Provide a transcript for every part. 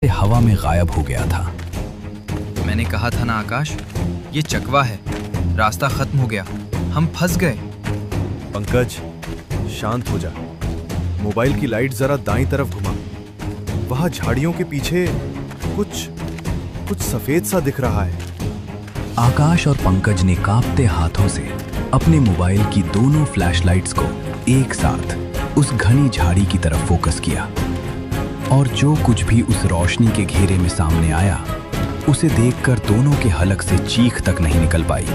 हवा में गायब हो गया था। मैंने कहा था ना आकाश, ये चकवा है, रास्ता खत्म हो गया, हम फंस गए। पंकज, शांत हो जा। मोबाइल की लाइट जरा दाईं तरफ घुमा। वहां झाड़ियों के पीछे कुछ सफेद सा दिख रहा है। आकाश और पंकज ने कांपते हाथों से अपने मोबाइल की दोनों फ्लैशलाइट्स को एक साथ उस घनी झाड़ी की तरफ फोकस किया, और जो कुछ भी उस रोशनी के घेरे में सामने आया, उसे देखकर दोनों के हलक से चीख तक नहीं निकल पाई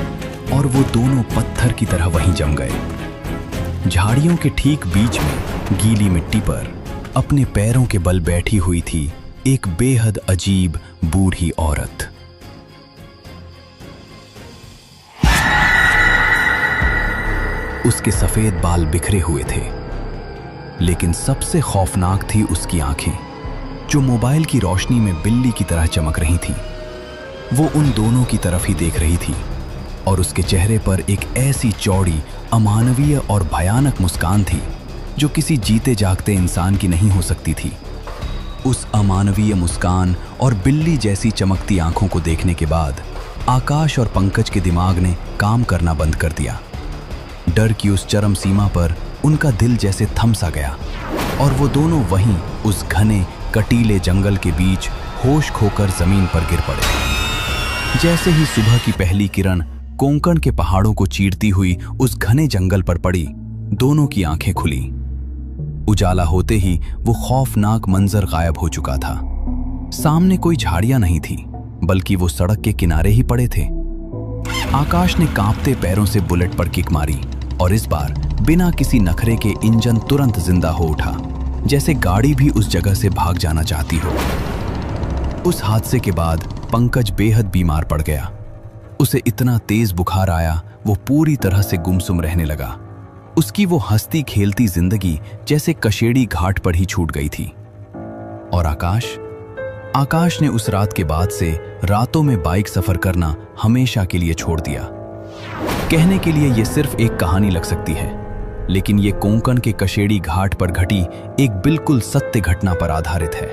और वो दोनों पत्थर की तरह वहीं जम गए। झाड़ियों के ठीक बीच में गीली मिट्टी पर अपने पैरों के बल बैठी हुई थी एक बेहद अजीब बूढ़ी औरत। उसके सफेद बाल बिखरे हुए थे, लेकिन सबसे खौफनाक थी उसकी आंखें, जो मोबाइल की रोशनी में बिल्ली की तरह चमक रही थीं। वो उन दोनों की तरफ ही देख रही थी और उसके चेहरे पर एक ऐसी चौड़ी, अमानवीय और भयानक मुस्कान थी जो किसी जीते जागते इंसान की नहीं हो सकती थी। उस अमानवीय मुस्कान और बिल्ली जैसी चमकती आंखों को देखने के बाद आकाश और पंकज के दिमाग ने काम करना बंद कर दिया। डर की उस चरम सीमा पर उनका दिल जैसे थम सा गया और वो दोनों वहीं उस घने कटीले जंगल के बीच होश खोकर जमीन पर गिर पड़े। जैसे ही सुबह की पहली किरण कोंकण के पहाड़ों को चीरती हुई उस घने जंगल पर पड़ी, दोनों की आंखें खुली। उजाला होते ही वो खौफनाक मंजर गायब हो चुका था। सामने कोई झाड़ियां नहीं थी, बल्कि वो सड़क के किनारे ही पड़े थे। आकाश ने कांपते पैरों से बुलेट पर किक मारी और इस बार बिना किसी नखरे के इंजन तुरंत जिंदा हो उठा, जैसे गाड़ी भी उस जगह से भाग जाना चाहती हो। उस हादसे के बाद पंकज बेहद बीमार पड़ गया। उसे इतना तेज बुखार आया, वो पूरी तरह से गुमसुम रहने लगा। उसकी वो हंसती खेलती जिंदगी जैसे कशेड़ी घाट पर ही छूट गई थी। और आकाश ने उस रात के बाद से रातों में बाइक सफर करना हमेशा के लिए छोड़ दिया। कहने के लिए ये सिर्फ एक कहानी लग सकती है, लेकिन ये कोंकण के कशेड़ी घाट पर घटी एक बिल्कुल सत्य घटना पर आधारित है।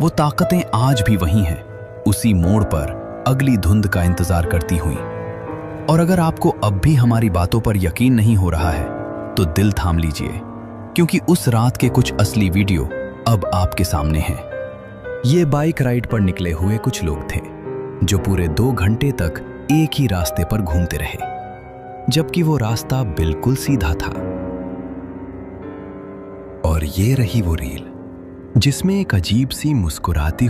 वो ताकतें आज भी वहीं हैं, उसी मोड़ पर अगली धुंध का इंतजार करती हुई। और अगर आपको अब भी हमारी बातों पर यकीन नहीं हो रहा है, तो दिल थाम लीजिए, क्योंकि उस रात के कुछ असली वीडियो अब आपके सामने हैं। ये बाइक राइड पर निकले हुए कुछ लोग थे, जो पूरे 2 घंटे तक एक ही रास्ते पर घूमते रहे, जबकि वो रास्ता बिल्कुल सीधा था। और ये रही वो रील, जिसमें एक अजीब सी मुस्कुराती